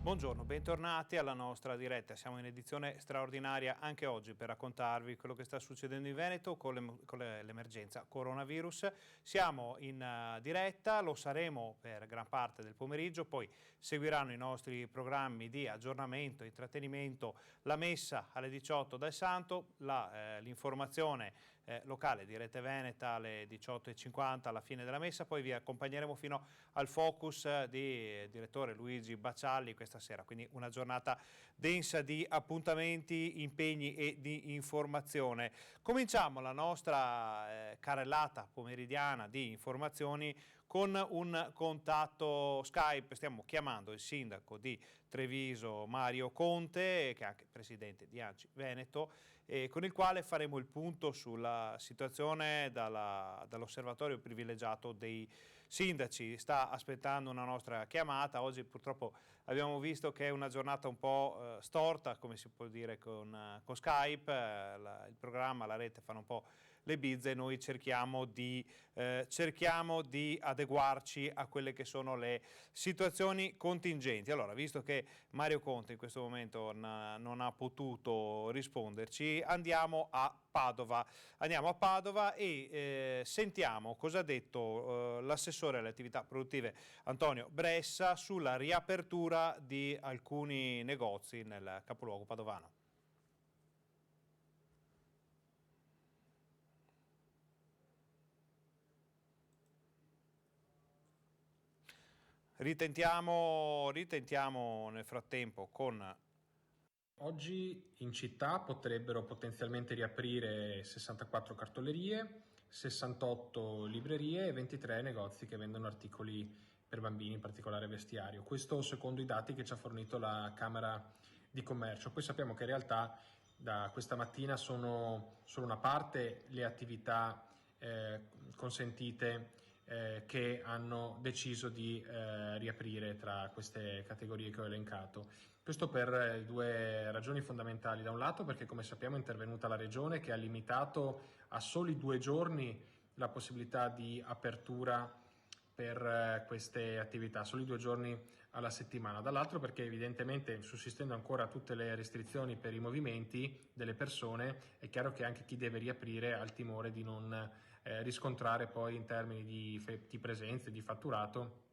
Buongiorno, bentornati alla nostra diretta. Siamo in edizione straordinaria anche oggi per raccontarvi quello che sta succedendo in Veneto con l'emergenza coronavirus. Siamo in diretta, lo saremo per gran parte del pomeriggio, poi seguiranno i nostri programmi di aggiornamento, intrattenimento, la messa alle 18 dal Santo, l'informazione locale di Rete Veneta alle 18:50 alla fine della messa, poi vi accompagneremo fino al focus di direttore Luigi Baccialli questa sera, quindi una giornata densa di appuntamenti, impegni e di informazione. Cominciamo la nostra carrellata pomeridiana di informazioni con un contatto Skype. Stiamo chiamando il sindaco di Treviso Mario Conte, che è anche presidente di ANCI Veneto, con il quale faremo il punto sulla situazione dall'osservatorio privilegiato dei sindaci. Sta aspettando una nostra chiamata. Oggi purtroppo abbiamo visto che è una giornata un po' storta, come si può dire, con Skype. Il programma, la rete fanno un po' le bizze, noi cerchiamo di adeguarci a quelle che sono le situazioni contingenti. Allora, visto che Mario Conte in questo momento non ha potuto risponderci, andiamo a Padova e sentiamo cosa ha detto l'assessore alle attività produttive Antonio Bressa sulla riapertura di alcuni negozi nel capoluogo padovano. Ritentiamo nel frattempo con... Oggi in città potrebbero potenzialmente riaprire 64 cartolerie, 68 librerie e 23 negozi che vendono articoli per bambini, in particolare vestiario. Questo secondo i dati che ci ha fornito la Camera di Commercio. Poi sappiamo che in realtà da questa mattina sono solo una parte le attività consentite che hanno deciso di riaprire tra queste categorie che ho elencato. Questo per due ragioni fondamentali. Da un lato perché, come sappiamo, è intervenuta la Regione che ha limitato a soli 2 giorni la possibilità di apertura per queste attività, soli 2 giorni alla settimana. Dall'altro perché evidentemente, sussistendo ancora tutte le restrizioni per i movimenti delle persone, è chiaro che anche chi deve riaprire ha il timore di non riscontrare poi in termini di presenze, di fatturato,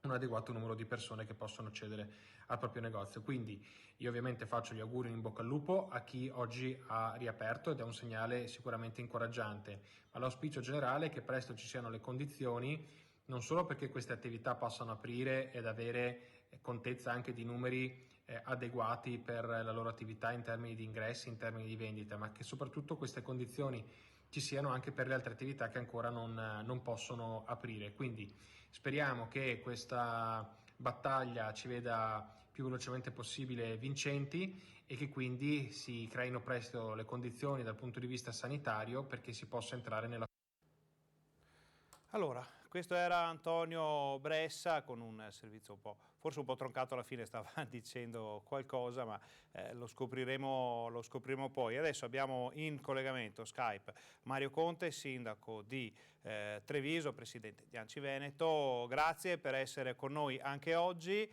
un adeguato numero di persone che possono accedere al proprio negozio. Quindi io ovviamente faccio gli auguri in bocca al lupo a chi oggi ha riaperto ed è un segnale sicuramente incoraggiante, ma l'auspicio generale è che presto ci siano le condizioni non solo perché queste attività possano aprire ed avere contezza anche di numeri adeguati per la loro attività in termini di ingressi, in termini di vendita, ma che soprattutto queste condizioni ci siano anche per le altre attività che ancora non possono aprire. Quindi speriamo che questa battaglia ci veda più velocemente possibile vincenti e che quindi si creino presto le condizioni dal punto di vista sanitario perché si possa entrare nella... Allora, questo era Antonio Bressa con un servizio forse un po' troncato alla fine, stava dicendo qualcosa, ma lo scopriremo poi. Adesso abbiamo in collegamento Skype Mario Conte, sindaco di Treviso, presidente di ANCI Veneto. Grazie per essere con noi anche oggi.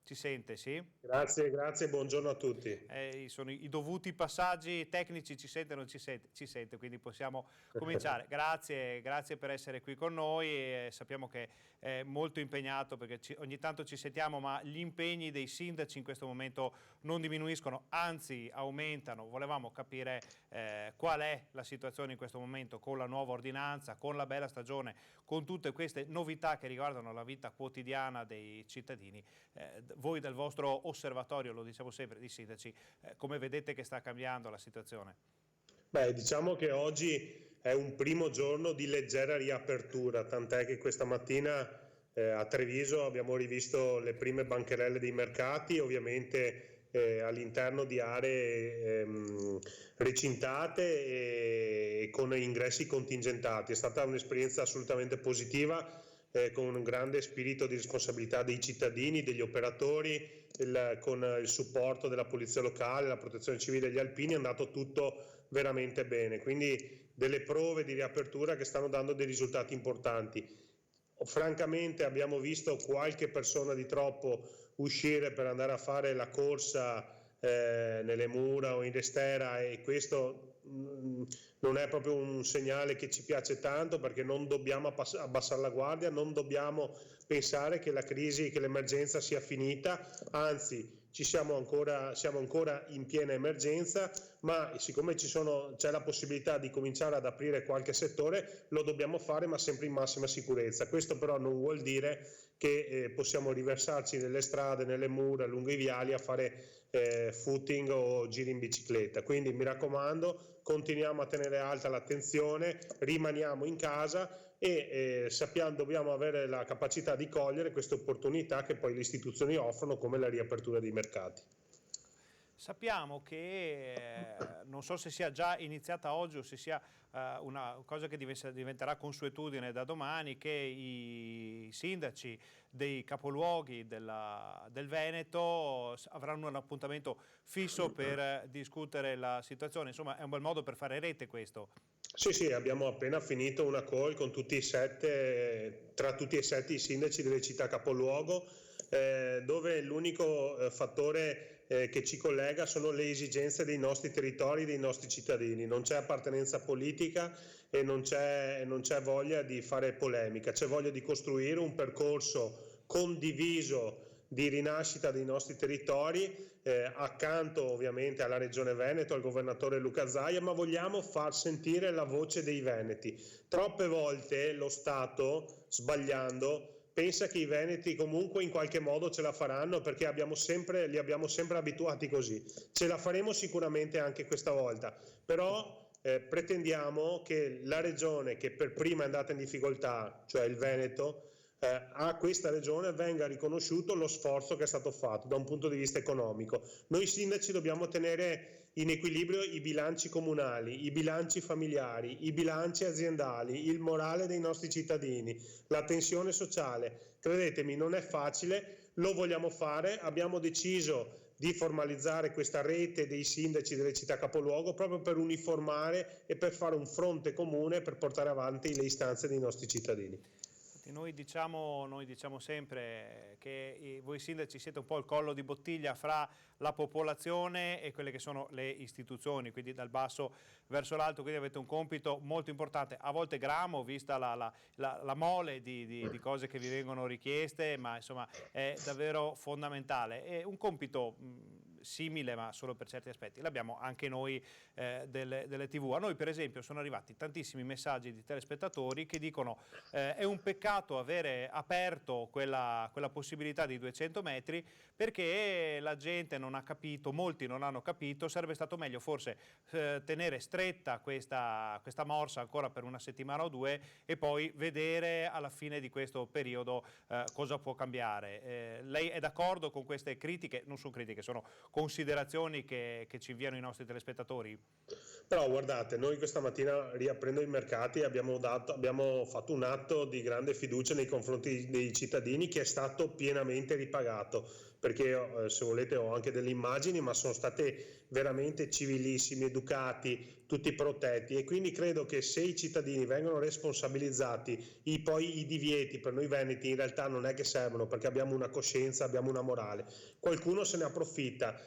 Ci sente, sì? Grazie, buongiorno a tutti. Sono i dovuti passaggi tecnici, ci sente o non ci sente, quindi possiamo cominciare. Grazie per essere qui con noi. Sappiamo che è molto impegnato perché ogni tanto ci sentiamo, ma gli impegni dei sindaci in questo momento non diminuiscono, anzi aumentano. Volevamo capire qual è la situazione in questo momento con la nuova ordinanza, con la bella stagione, con tutte queste novità che riguardano la vita quotidiana dei cittadini. Voi dal vostro osservatorio, lo diciamo sempre, di sindaci, come vedete che sta cambiando la situazione? Beh, diciamo che oggi è un primo giorno di leggera riapertura, tant'è che questa mattina a Treviso abbiamo rivisto le prime bancherelle dei mercati, ovviamente all'interno di aree recintate e con ingressi contingentati. È stata un'esperienza assolutamente positiva, con un grande spirito di responsabilità dei cittadini, degli operatori, con il supporto della polizia locale, la protezione civile degli alpini. È andato tutto veramente bene, quindi delle prove di riapertura che stanno dando dei risultati importanti. francamente abbiamo visto qualche persona di troppo uscire per andare a fare la corsa nelle mura o in Restera, e questo non è proprio un segnale che ci piace tanto, perché non dobbiamo abbassare la guardia, non dobbiamo pensare che la crisi, che l'emergenza sia finita, anzi siamo ancora in piena emergenza, ma siccome c'è la possibilità di cominciare ad aprire qualche settore, lo dobbiamo fare, ma sempre in massima sicurezza. Questo però non vuol dire che possiamo riversarci nelle strade, nelle mura, lungo i viali a fare footing o giri in bicicletta. Quindi mi raccomando, continuiamo a tenere alta l'attenzione, rimaniamo in casa e dobbiamo avere la capacità di cogliere queste opportunità che poi le istituzioni offrono, come la riapertura dei mercati. Sappiamo che, non so se sia già iniziata oggi o se sia una cosa che diventerà consuetudine da domani, che i sindaci dei capoluoghi del Veneto avranno un appuntamento fisso per discutere la situazione. Insomma, è un bel modo per fare rete questo. Sì, abbiamo appena finito una call con tra tutti e 7 i sindaci delle città capoluogo, dove l'unico fattore che ci collega sono le esigenze dei nostri territori, dei nostri cittadini. Non c'è appartenenza politica e non c'è voglia di fare polemica, c'è voglia di costruire un percorso condiviso di rinascita dei nostri territori, accanto ovviamente alla Regione Veneto, al governatore Luca Zaia, ma vogliamo far sentire la voce dei veneti. Troppe volte lo Stato, sbagliando, pensa che i veneti comunque in qualche modo ce la faranno, perché li abbiamo sempre abituati così. Ce la faremo sicuramente anche questa volta, però pretendiamo che la regione che per prima è andata in difficoltà, cioè il Veneto, a questa regione venga riconosciuto lo sforzo che è stato fatto da un punto di vista economico. Noi sindaci dobbiamo tenere in equilibrio i bilanci comunali, i bilanci familiari, i bilanci aziendali, il morale dei nostri cittadini, la tensione sociale. Credetemi, non è facile, lo vogliamo fare, abbiamo deciso di formalizzare questa rete dei sindaci delle città capoluogo proprio per uniformare e per fare un fronte comune per portare avanti le istanze dei nostri cittadini. Noi diciamo sempre che voi sindaci siete un po' il collo di bottiglia fra la popolazione e quelle che sono le istituzioni, quindi dal basso verso l'alto, quindi avete un compito molto importante, a volte gramo vista la mole di cose che vi vengono richieste, ma insomma è davvero fondamentale. È un compito simile, ma solo per certi aspetti, l'abbiamo anche noi delle TV. A noi per esempio sono arrivati tantissimi messaggi di telespettatori che dicono è un peccato avere aperto quella possibilità di 200 metri, perché la gente non ha capito, molti non hanno capito, sarebbe stato meglio forse tenere stretta questa morsa ancora per una settimana o due e poi vedere alla fine di questo periodo cosa può cambiare. Lei è d'accordo con queste critiche? Non sono critiche, sono considerazioni che ci inviano i nostri telespettatori? Però guardate, noi questa mattina, riaprendo i mercati, abbiamo fatto un atto di grande fiducia nei confronti dei cittadini, che è stato pienamente ripagato, perché se volete ho anche delle immagini, ma sono state veramente civilissimi, educati, tutti protetti, e quindi credo che se i cittadini vengono responsabilizzati, poi i divieti per noi veneti in realtà non è che servono, perché abbiamo una coscienza, abbiamo una morale. Qualcuno se ne approfitta.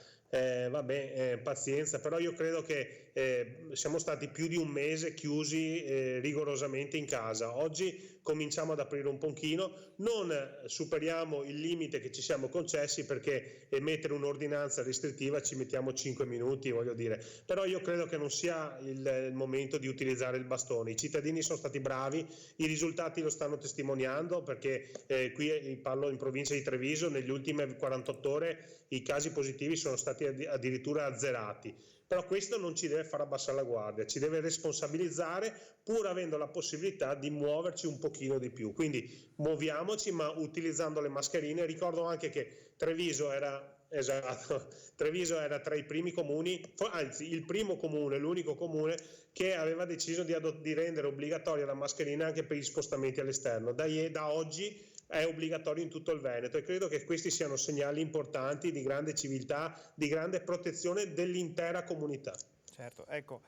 Pazienza, però io credo che siamo stati più di un mese chiusi rigorosamente in casa. Oggi cominciamo ad aprire un pochino, non superiamo il limite che ci siamo concessi, perché emettere un'ordinanza restrittiva ci mettiamo 5 minuti, voglio dire, però io credo che non sia il momento di utilizzare il bastone. I cittadini sono stati bravi, i risultati lo stanno testimoniando, perché qui parlo in provincia di Treviso, negli ultime 48 ore i casi positivi sono stati addirittura azzerati. Però questo non ci deve far abbassare la guardia, ci deve responsabilizzare, pur avendo la possibilità di muoverci un pochino di più. Quindi muoviamoci, ma utilizzando le mascherine. Ricordo anche che Treviso era tra i primi comuni, anzi il primo comune, l'unico comune che aveva deciso di rendere obbligatoria la mascherina anche per gli spostamenti all'esterno. Da oggi è obbligatorio in tutto il Veneto, e credo che questi siano segnali importanti di grande civiltà, di grande protezione dell'intera comunità. Certo, ecco,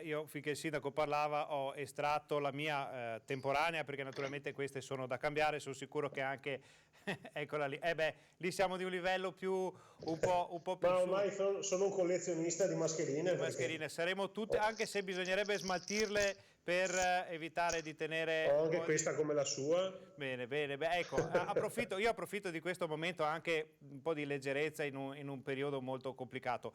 io finché il sindaco parlava ho estratto la mia temporanea, perché naturalmente queste sono da cambiare, sono sicuro che anche eccola lì, lì siamo di un livello un po' più ma ormai sono un collezionista di mascherine. Mascherine saremo tutte, anche se bisognerebbe smaltirle per evitare di tenere... Ho anche questa come la sua. Bene, ecco, io approfitto di questo momento anche un po' di leggerezza in un periodo molto complicato.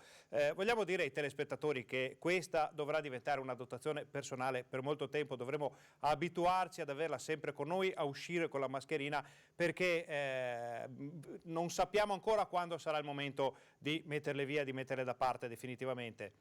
Vogliamo dire ai telespettatori che questa dovrà diventare una dotazione personale per molto tempo, dovremo abituarci ad averla sempre con noi, a uscire con la mascherina, perché non sappiamo ancora quando sarà il momento di metterle via, di metterle da parte definitivamente.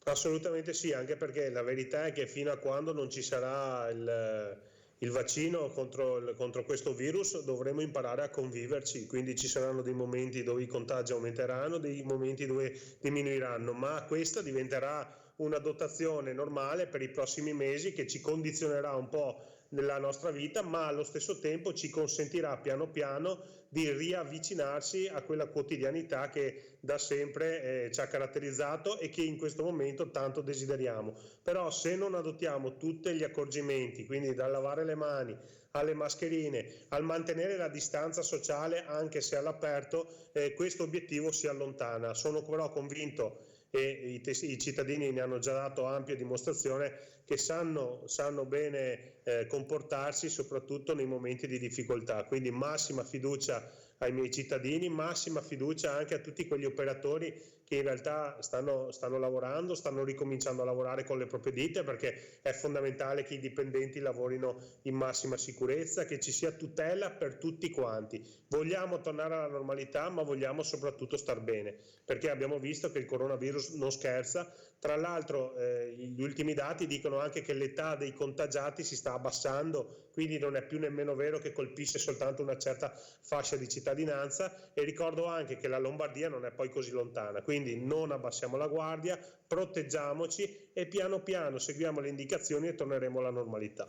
Assolutamente sì, anche perché la verità è che fino a quando non ci sarà il vaccino contro questo virus dovremo imparare a conviverci, quindi ci saranno dei momenti dove i contagi aumenteranno, dei momenti dove diminuiranno, ma questa diventerà una dotazione normale per i prossimi mesi che ci condizionerà un po' nella nostra vita, ma allo stesso tempo ci consentirà piano piano di riavvicinarsi a quella quotidianità che da sempre ci ha caratterizzato e che in questo momento tanto desideriamo. Però se non adottiamo tutti gli accorgimenti, quindi dal lavare le mani alle mascherine, al mantenere la distanza sociale anche se all'aperto, questo obiettivo si allontana. Sono però convinto, e i cittadini ne hanno già dato ampia dimostrazione, che sanno bene comportarsi soprattutto nei momenti di difficoltà, quindi massima fiducia ai miei cittadini, massima fiducia anche a tutti quegli operatori che in realtà stanno lavorando, stanno ricominciando a lavorare con le proprie ditte, perché è fondamentale che i dipendenti lavorino in massima sicurezza, che ci sia tutela per tutti quanti. Vogliamo tornare alla normalità, ma vogliamo soprattutto star bene, perché abbiamo visto che il coronavirus non scherza. Tra l'altro gli ultimi dati dicono anche che l'età dei contagiati si sta abbassando, quindi non è più nemmeno vero che colpisce soltanto una certa fascia di cittadinanza, e ricordo anche che la Lombardia non è poi così lontana, quindi non abbassiamo la guardia, proteggiamoci e piano piano seguiamo le indicazioni e torneremo alla normalità.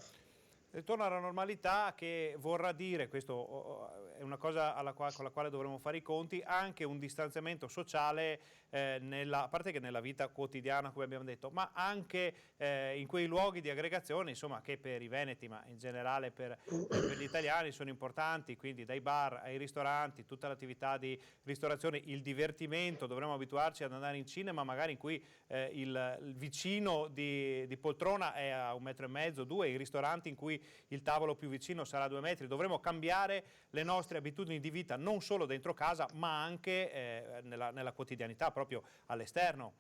Ritorno alla normalità, che vorrà dire, questo è una cosa con la quale dovremo fare i conti, anche un distanziamento sociale, a parte che nella vita quotidiana, come abbiamo detto, ma anche in quei luoghi di aggregazione, insomma, che per i veneti, ma in generale per gli italiani sono importanti, quindi dai bar ai ristoranti, tutta l'attività di ristorazione, il divertimento. Dovremo abituarci ad andare in cinema magari in cui il vicino di poltrona è a 1,5 metri, 2, i ristoranti in cui il tavolo più vicino sarà a 2 metri. Dovremo cambiare le nostre abitudini di vita non solo dentro casa, ma anche nella quotidianità, proprio all'esterno.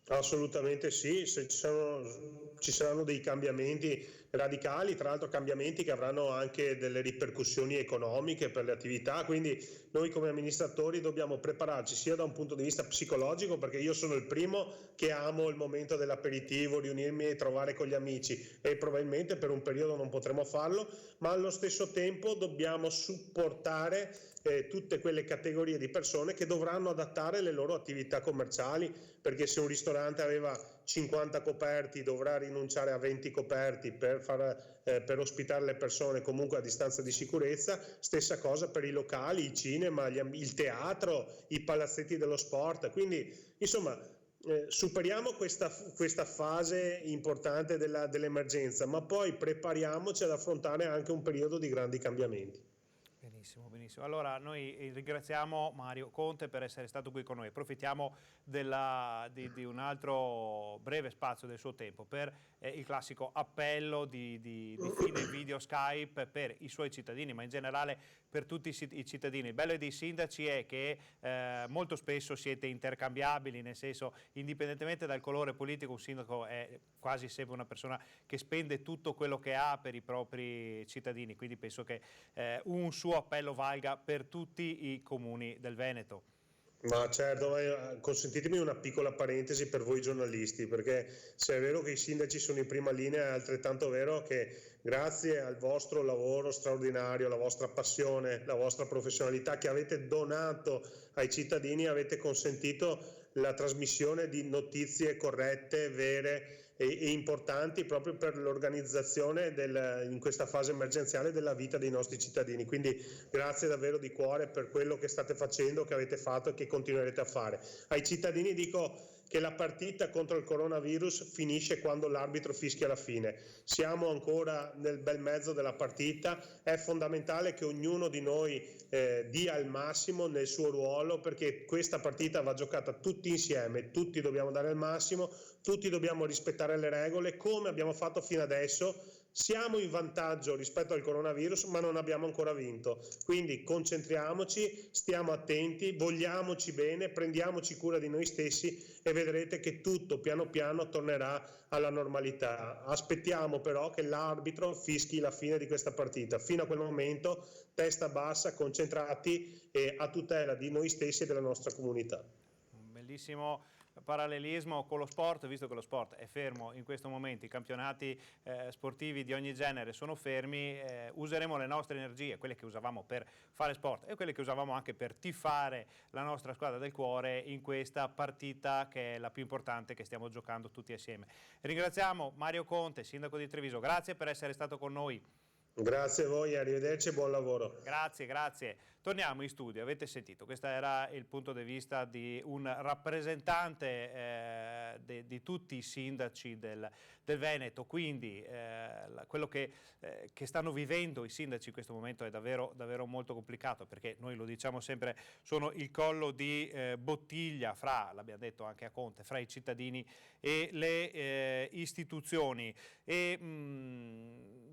Assolutamente sì, ci saranno dei cambiamenti radicali, tra l'altro cambiamenti che avranno anche delle ripercussioni economiche per le attività, quindi noi come amministratori dobbiamo prepararci sia da un punto di vista psicologico, perché io sono il primo che amo il momento dell'aperitivo, riunirmi e trovare con gli amici, e probabilmente per un periodo non potremo farlo, ma allo stesso tempo dobbiamo supportare tutte quelle categorie di persone che dovranno adattare le loro attività commerciali, perché se un ristorante aveva 50 coperti dovrà rinunciare a 20 coperti per ospitare le persone comunque a distanza di sicurezza. Stessa cosa per i locali, i cinema, il teatro, i palazzetti dello sport. Quindi insomma superiamo questa fase importante dell'emergenza, ma poi prepariamoci ad affrontare anche un periodo di grandi cambiamenti. Benissimo, benissimo. Allora noi ringraziamo Mario Conte per essere stato qui con noi. Approfittiamo di un altro breve spazio del suo tempo per il classico appello di fine video Skype per i suoi cittadini, ma in generale per tutti i cittadini. Il bello dei sindaci è che molto spesso siete intercambiabili, nel senso, indipendentemente dal colore politico, un sindaco è quasi sempre una persona che spende tutto quello che ha per i propri cittadini, quindi penso che un suo appello valga per tutti i comuni del Veneto. Ma certo, consentitemi una piccola parentesi per voi giornalisti, perché se è vero che i sindaci sono in prima linea, è altrettanto vero che grazie al vostro lavoro straordinario, alla vostra passione, la vostra professionalità che avete donato ai cittadini, avete consentito la trasmissione di notizie corrette, vere e importanti proprio per l'organizzazione in questa fase emergenziale della vita dei nostri cittadini. Quindi grazie davvero di cuore per quello che state facendo, che avete fatto e che continuerete a fare. Ai cittadini dico che la partita contro il coronavirus finisce quando l'arbitro fischia la fine. Siamo ancora nel bel mezzo della partita, è fondamentale che ognuno di noi dia il massimo nel suo ruolo, perché questa partita va giocata tutti insieme, tutti dobbiamo dare il massimo, tutti dobbiamo rispettare le regole come abbiamo fatto fino adesso. Siamo in vantaggio rispetto al coronavirus, ma non abbiamo ancora vinto, quindi concentriamoci, stiamo attenti, vogliamoci bene, prendiamoci cura di noi stessi e vedrete che tutto piano piano tornerà alla normalità. Aspettiamo però che l'arbitro fischi la fine di questa partita. Fino a quel momento testa bassa, concentrati e a tutela di noi stessi e della nostra comunità. Un bellissimo parallelismo con lo sport, visto che lo sport è fermo in questo momento, i campionati sportivi di ogni genere sono fermi, useremo le nostre energie, quelle che usavamo per fare sport e quelle che usavamo anche per tifare la nostra squadra del cuore in questa partita che è la più importante che stiamo giocando tutti assieme. Ringraziamo Mario Conte, sindaco di Treviso, grazie per essere stato con noi. Grazie a voi, arrivederci e buon lavoro. Grazie, grazie. Torniamo in studio, avete sentito, questo era il punto di vista di un rappresentante di tutti i sindaci del Veneto, quindi quello che stanno vivendo i sindaci in questo momento è davvero, davvero molto complicato, perché noi lo diciamo sempre, sono il collo di bottiglia fra, l'abbiamo detto anche a Conte, fra i cittadini e le istituzioni.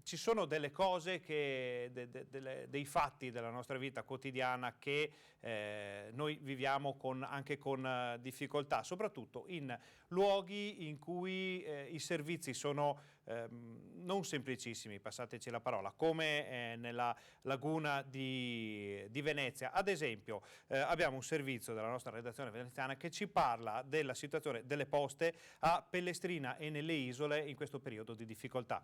Ci sono delle cose, dei fatti della nostra vita quotidiana che noi viviamo anche con difficoltà, soprattutto in luoghi in cui i servizi sono non semplicissimi, passateci la parola, come nella laguna di Venezia. Ad esempio abbiamo un servizio della nostra redazione veneziana che ci parla della situazione delle poste a Pellestrina e nelle isole in questo periodo di difficoltà.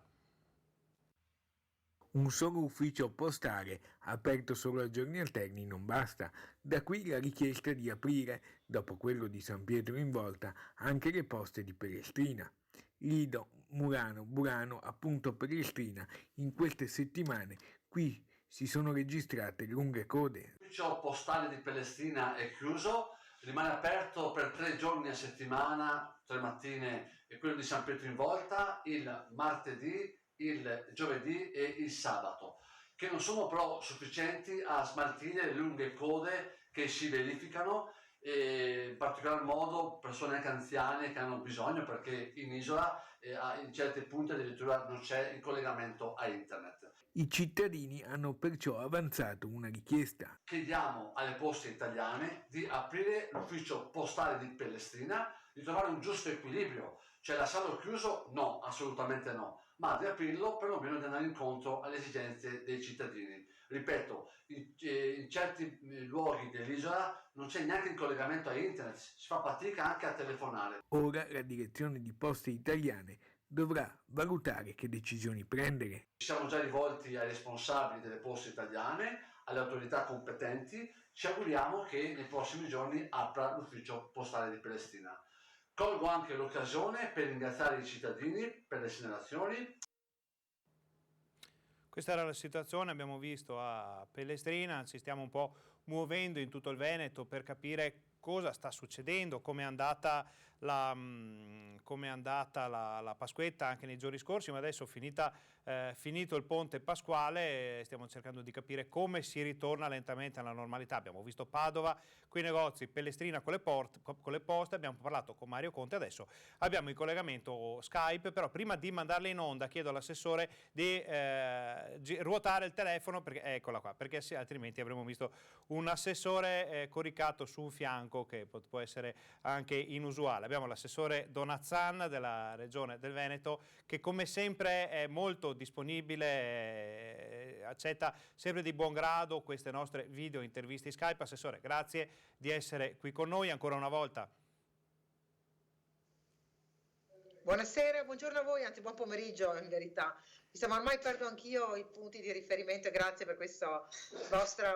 Un solo ufficio postale aperto solo a giorni alterni non basta, da qui la richiesta di aprire, dopo quello di San Pietro in Volta, anche le poste di Pellestrina. Lido, Murano, Burano, appunto Pellestrina, in queste settimane qui si sono registrate lunghe code. L'ufficio postale di Pellestrina è chiuso, rimane aperto per 3 giorni a settimana, 3 mattine, e quello di San Pietro in Volta, il martedì, il giovedì e il sabato, che non sono però sufficienti a smaltire le lunghe code che si verificano, e in particolar modo persone anche anziane che hanno bisogno, perché in isola in certi punti addirittura non c'è il collegamento a internet. I cittadini hanno perciò avanzato una richiesta. Chiediamo alle poste italiane di aprire l'ufficio postale di Pellestrina, di trovare un giusto equilibrio, cioè lasciarlo chiuso? No, assolutamente no, ma di aprirlo perlomeno di andare incontro alle esigenze dei cittadini. Ripeto, in certi luoghi dell'isola non c'è neanche il collegamento a internet, si fa fatica anche a telefonare. Ora la direzione di Poste Italiane dovrà valutare che decisioni prendere. Ci siamo già rivolti ai responsabili delle poste italiane, alle autorità competenti, ci auguriamo che nei prossimi giorni apra l'ufficio postale di Pellestrina. Colgo anche l'occasione per ringraziare i cittadini per le segnalazioni. Questa era la situazione, abbiamo visto a Pellestrina, ci stiamo un po' muovendo in tutto il Veneto per capire cosa sta succedendo, come è andata la Pasquetta anche nei giorni scorsi, ma adesso finito il ponte pasquale stiamo cercando di capire come si ritorna lentamente alla normalità. Abbiamo visto Padova, qui i negozi, Pellestrina con le poste, abbiamo parlato con Mario Conte, adesso abbiamo il collegamento Skype, però prima di mandarle in onda chiedo all'assessore di ruotare il telefono, perché, eccola qua, perché altrimenti avremmo visto un assessore coricato su un fianco che può essere anche inusuale. Abbiamo l'assessore Donazzan della Regione del Veneto che come sempre è molto disponibile, accetta sempre di buon grado queste nostre video interviste Skype. Assessore, grazie di essere qui con noi ancora una volta. Buonasera, buongiorno a voi, anzi buon pomeriggio in verità. Insomma, ormai perdo anch'io i punti di riferimento e grazie per questa vostra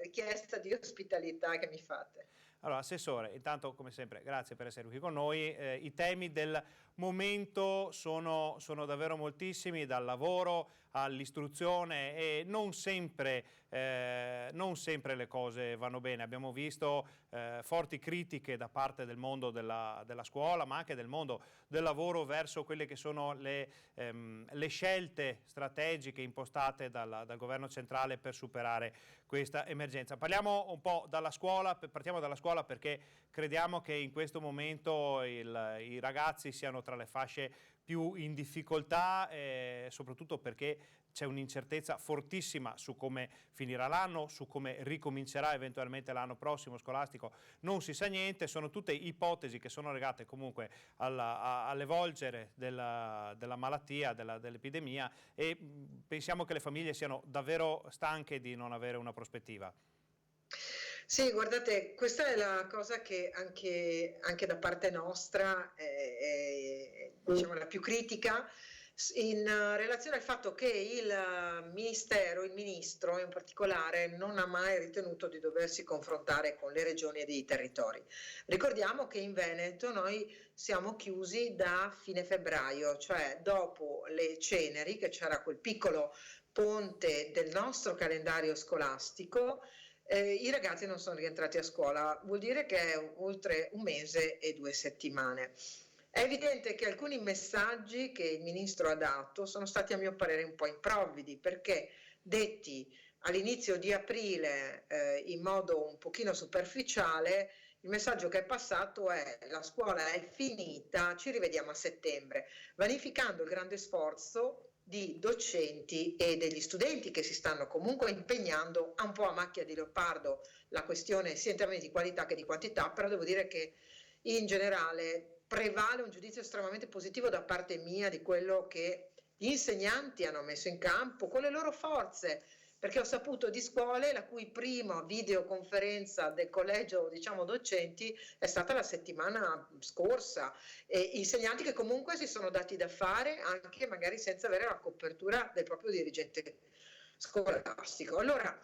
richiesta di ospitalità che mi fate. Allora, Assessore, intanto come sempre grazie per essere qui con noi. I temi del momento sono davvero moltissimi, dal lavoro all'istruzione e non sempre le cose vanno bene. Abbiamo visto forti critiche da parte del mondo della scuola, ma anche del mondo del lavoro verso quelle che sono le scelte strategiche impostate dal governo centrale per superare questa emergenza. Parliamo un po' partiamo dalla scuola, perché crediamo che in questo momento i ragazzi siano tra le fasce più in difficoltà, soprattutto perché c'è un'incertezza fortissima su come finirà l'anno, su come ricomincerà eventualmente l'anno prossimo scolastico, non si sa niente, sono tutte ipotesi che sono legate comunque all'evolgere della malattia, dell'epidemia, e pensiamo che le famiglie siano davvero stanche di non avere una prospettiva. Sì, guardate, questa è la cosa che anche da parte nostra è, diciamo, la più critica, in relazione al fatto che il ministro in particolare, non ha mai ritenuto di doversi confrontare con le regioni e i territori. Ricordiamo che in Veneto noi siamo chiusi da fine febbraio, cioè dopo le ceneri, che c'era quel piccolo ponte del nostro calendario scolastico. I ragazzi non sono rientrati a scuola, vuol dire che è oltre un mese e 2 settimane. È evidente che alcuni messaggi che il ministro ha dato sono stati, a mio parere, un po' improvvidi, perché detti all'inizio di aprile in modo un pochino superficiale, il messaggio che è passato è: la scuola è finita, ci rivediamo a settembre, vanificando il grande sforzo di docenti e degli studenti che si stanno comunque impegnando un po' a macchia di leopardo la questione sia in termini di qualità che di quantità, però devo dire che in generale prevale un giudizio estremamente positivo da parte mia di quello che gli insegnanti hanno messo in campo con le loro forze, perché ho saputo di scuole la cui prima videoconferenza del collegio, diciamo, docenti è stata la settimana scorsa, e insegnanti che comunque si sono dati da fare anche magari senza avere la copertura del proprio dirigente scolastico. Allora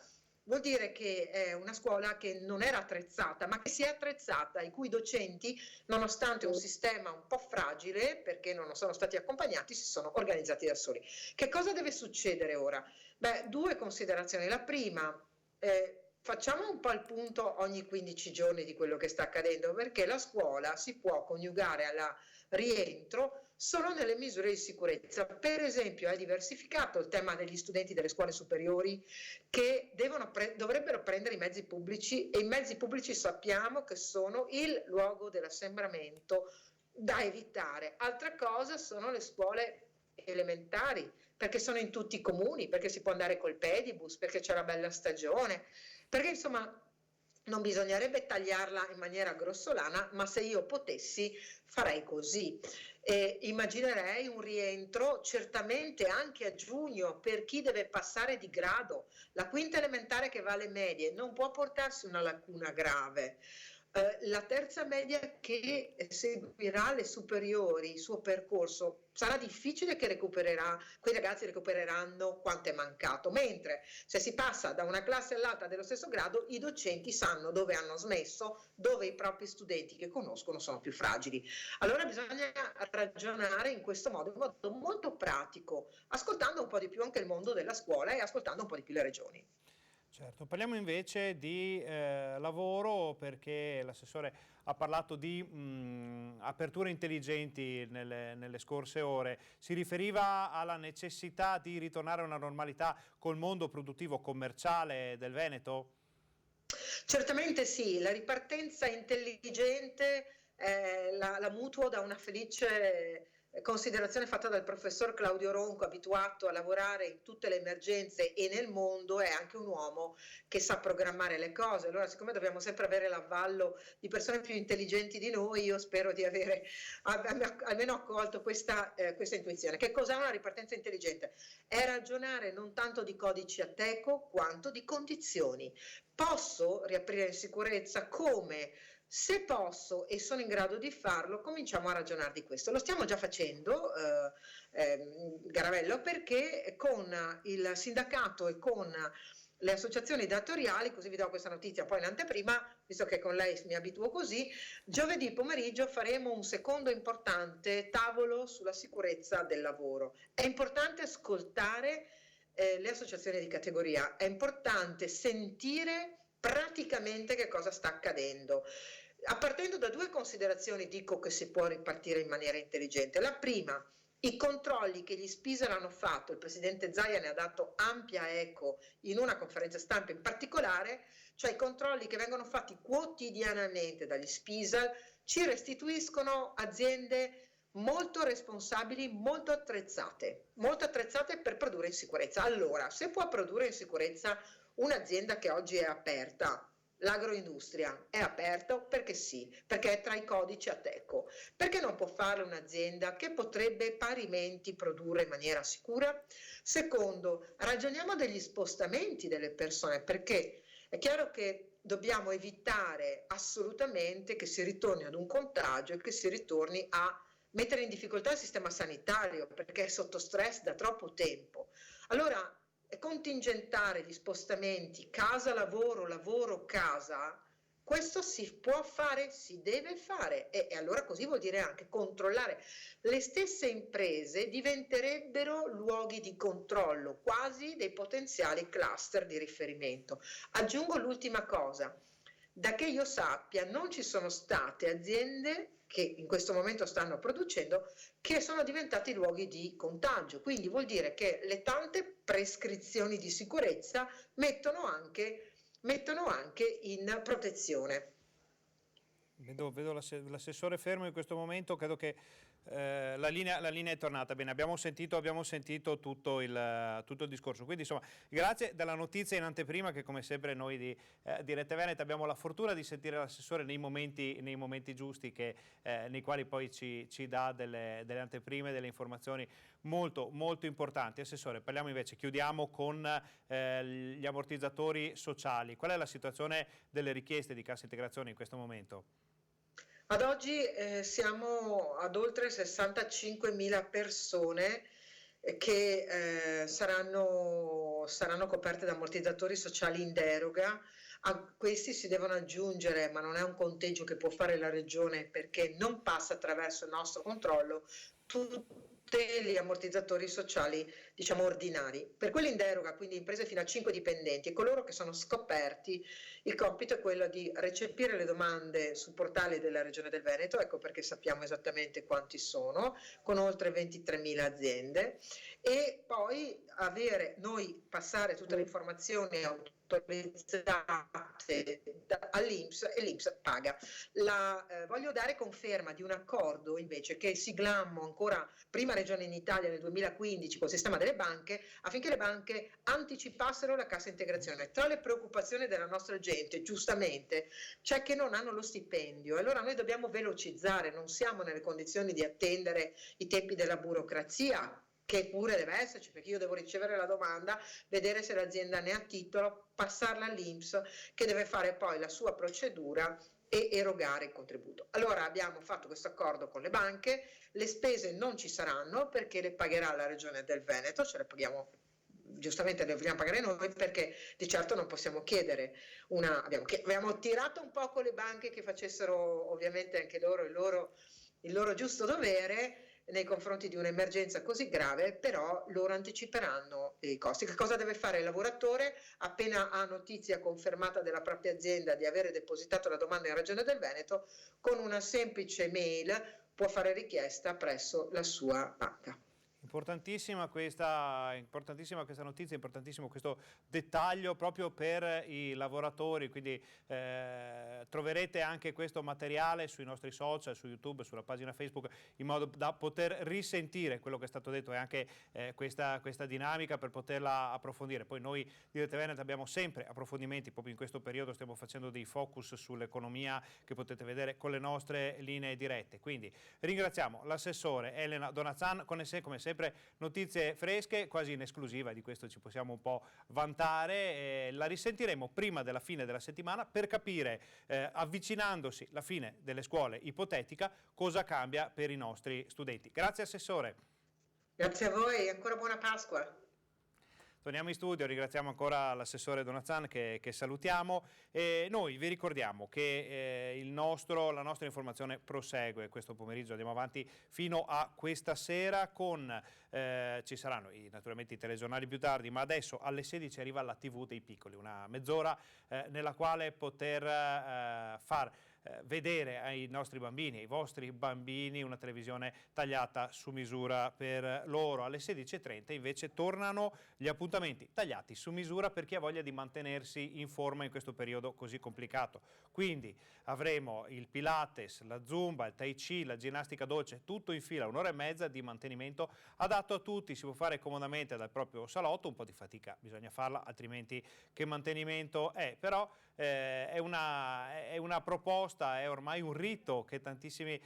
vuol dire che è una scuola che non era attrezzata, ma che si è attrezzata, i cui docenti, nonostante un sistema un po' fragile, perché non sono stati accompagnati, si sono organizzati da soli. Che cosa deve succedere ora? Beh, 2 considerazioni. La prima, facciamo un po' il punto ogni 15 giorni di quello che sta accadendo, perché la scuola si può coniugare al rientro solo nelle misure di sicurezza. Per esempio è diversificato il tema degli studenti delle scuole superiori che dovrebbero prendere i mezzi pubblici, e i mezzi pubblici sappiamo che sono il luogo dell'assembramento da evitare. Altra cosa sono le scuole elementari, perché sono in tutti i comuni, perché si può andare col pedibus, perché c'è la bella stagione, perché insomma non bisognerebbe tagliarla in maniera grossolana, ma se io potessi farei così. Immaginerei un rientro certamente anche a giugno per chi deve passare di grado. La quinta elementare che va alle medie non può portarsi una lacuna grave. La terza media che seguirà le superiori, il suo percorso, sarà difficile che quei ragazzi recupereranno quanto è mancato, mentre se si passa da una classe all'altra dello stesso grado, i docenti sanno dove hanno smesso, dove i propri studenti che conoscono sono più fragili. Allora bisogna ragionare in questo modo, in modo molto pratico, ascoltando un po' di più anche il mondo della scuola e ascoltando un po' di più le regioni. Certo, parliamo invece di lavoro, perché l'assessore ha parlato di aperture intelligenti nelle scorse ore. Si riferiva alla necessità di ritornare a una normalità col mondo produttivo commerciale del Veneto? Certamente sì, la ripartenza intelligente la mutuo da una felice considerazione fatta dal professor Claudio Ronco, abituato a lavorare in tutte le emergenze e nel mondo. È anche un uomo che sa programmare le cose. Allora, siccome dobbiamo sempre avere l'avvallo di persone più intelligenti di noi, io spero di avere almeno accolto questa intuizione. Che cos'è una ripartenza intelligente? È ragionare non tanto di codici a teco quanto di condizioni. Posso riaprire in sicurezza? Come? Se posso e sono in grado di farlo, cominciamo a ragionare di questo. Lo stiamo già facendo, Garavello, perché con il sindacato e con le associazioni datoriali, così vi do questa notizia poi in anteprima, visto che con lei mi abituo così, giovedì pomeriggio faremo un secondo importante tavolo sulla sicurezza del lavoro. È importante ascoltare le associazioni di categoria, è importante sentire praticamente che cosa sta accadendo. Partendo da due considerazioni dico che si può ripartire in maniera intelligente. La prima, i controlli che gli Spisal hanno fatto, il presidente Zaia ne ha dato ampia eco in una conferenza stampa in particolare, cioè i controlli che vengono fatti quotidianamente dagli Spisal ci restituiscono aziende molto responsabili, molto attrezzate per produrre in sicurezza. Allora, se può produrre in sicurezza un'azienda che oggi è aperta, l'agroindustria è aperta perché sì, perché è tra i codici Ateco. Perché non può farlo un'azienda che potrebbe parimenti produrre in maniera sicura? Secondo, ragioniamo degli spostamenti delle persone, perché è chiaro che dobbiamo evitare assolutamente che si ritorni ad un contagio e che si ritorni a mettere in difficoltà il sistema sanitario, perché è sotto stress da troppo tempo. Allora, contingentare gli spostamenti casa-lavoro, lavoro-casa, questo si può fare, si deve fare e allora così vuol dire anche controllare. Le stesse imprese diventerebbero luoghi di controllo, quasi dei potenziali cluster di riferimento. Aggiungo l'ultima cosa, da che io sappia non ci sono state aziende che in questo momento stanno producendo che sono diventati luoghi di contagio, quindi vuol dire che le tante prescrizioni di sicurezza mettono anche in protezione. Vedo l'assessore fermo in questo momento, credo che la linea è tornata. Bene, abbiamo sentito tutto il discorso. Quindi insomma, grazie della notizia in anteprima che come sempre noi di Rete Veneta abbiamo la fortuna di sentire l'assessore nei momenti giusti nei quali poi ci dà delle anteprime, delle informazioni molto molto importanti. Assessore, chiudiamo con gli ammortizzatori sociali. Qual è la situazione delle richieste di cassa integrazione in questo momento? Ad oggi siamo ad oltre 65.000 persone che saranno coperte da ammortizzatori sociali in deroga. A questi si devono aggiungere, ma non è un conteggio che può fare la Regione perché non passa attraverso il nostro controllo, tutti gli ammortizzatori sociali ordinari. Per quelli in deroga, quindi imprese fino a 5 dipendenti e coloro che sono scoperti, il compito è quello di recepire le domande sul portale della Regione del Veneto, ecco perché sappiamo esattamente quanti sono, con oltre 23.000 aziende, e poi passare tutte le informazioni autorizzate all'INPS e l'INPS paga. Voglio dare conferma di un accordo invece che siglammo ancora prima Regione in Italia nel 2015 col sistema delle banche affinché le banche anticipassero la cassa integrazione. Tra le preoccupazioni della nostra gente, giustamente, c'è che non hanno lo stipendio. Allora noi dobbiamo velocizzare, non siamo nelle condizioni di attendere i tempi della burocrazia, che pure deve esserci, perché io devo ricevere la domanda, vedere se l'azienda ne ha titolo, passarla all'INPS che deve fare poi la sua procedura e erogare il contributo. Allora abbiamo fatto questo accordo con le banche, le spese non ci saranno perché le pagherà la Regione del Veneto, ce le paghiamo, giustamente le dobbiamo pagare noi perché di certo non possiamo chiedere abbiamo tirato un po' con le banche che facessero ovviamente anche loro il loro giusto dovere nei confronti di un'emergenza così grave, però loro anticiperanno i costi. Che cosa deve fare il lavoratore? Appena ha notizia confermata della propria azienda di avere depositato la domanda in Regione del Veneto, con una semplice mail può fare richiesta presso la sua banca. Importantissima questa notizia, importantissimo questo dettaglio proprio per i lavoratori, quindi troverete anche questo materiale sui nostri social, su YouTube, sulla pagina Facebook, in modo da poter risentire quello che è stato detto e anche questa dinamica per poterla approfondire. Poi noi di Rete Veneta abbiamo sempre approfondimenti, proprio in questo periodo stiamo facendo dei focus sull'economia che potete vedere con le nostre linee dirette. Quindi ringraziamo l'assessore Elena Donazan, come sempre notizie fresche, quasi in esclusiva, di questo ci possiamo un po' vantare. La risentiremo prima della fine della settimana per capire, avvicinandosi la fine delle scuole ipotetica, cosa cambia per i nostri studenti. Grazie Assessore. Grazie a voi, ancora buona Pasqua. Torniamo in studio, ringraziamo ancora l'assessore Donazan che salutiamo. Noi vi ricordiamo che la nostra informazione prosegue questo pomeriggio, andiamo avanti fino a questa sera ci saranno naturalmente i telegiornali più tardi, ma adesso alle 16 arriva la TV dei piccoli, una mezz'ora nella quale poter far vedere ai nostri bambini, ai vostri bambini, una televisione tagliata su misura per loro. Alle 16:30 invece tornano gli appuntamenti tagliati su misura per chi ha voglia di mantenersi in forma in questo periodo così complicato. Quindi avremo il Pilates, la Zumba, il Tai Chi, la ginnastica dolce, tutto in fila, 1 ora e mezza di mantenimento adatto a tutti, si può fare comodamente dal proprio salotto, un po' di fatica bisogna farla, altrimenti che mantenimento è? Però è una proposta, è ormai un rito che tantissimi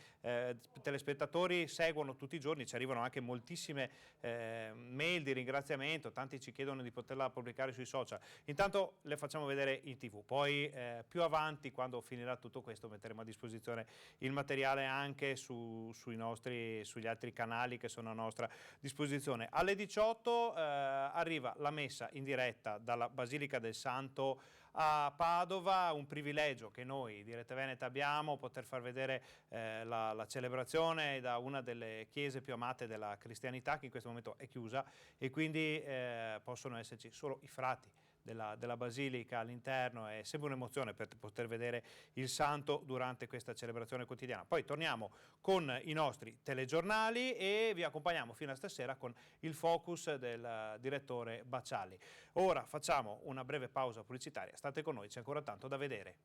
telespettatori seguono tutti i giorni, ci arrivano anche moltissime mail di ringraziamento, tanti ci chiedono di poterla pubblicare sui social. Intanto le facciamo vedere in TV, poi più avanti, quando finirà tutto questo, metteremo a disposizione il materiale anche sugli altri canali che sono a nostra disposizione. Alle 18 arriva la messa in diretta dalla Basilica del Santo a Padova, un privilegio che noi di Rete Veneta abbiamo, poter far vedere la celebrazione da una delle chiese più amate della cristianità, che in questo momento è chiusa, e quindi possono esserci solo i frati della Basilica all'interno. È sempre un'emozione per poter vedere il santo durante questa celebrazione quotidiana. Poi torniamo con i nostri telegiornali e vi accompagniamo fino a stasera con il focus del direttore Bacciali. Ora facciamo una breve pausa pubblicitaria, state con noi, c'è ancora tanto da vedere.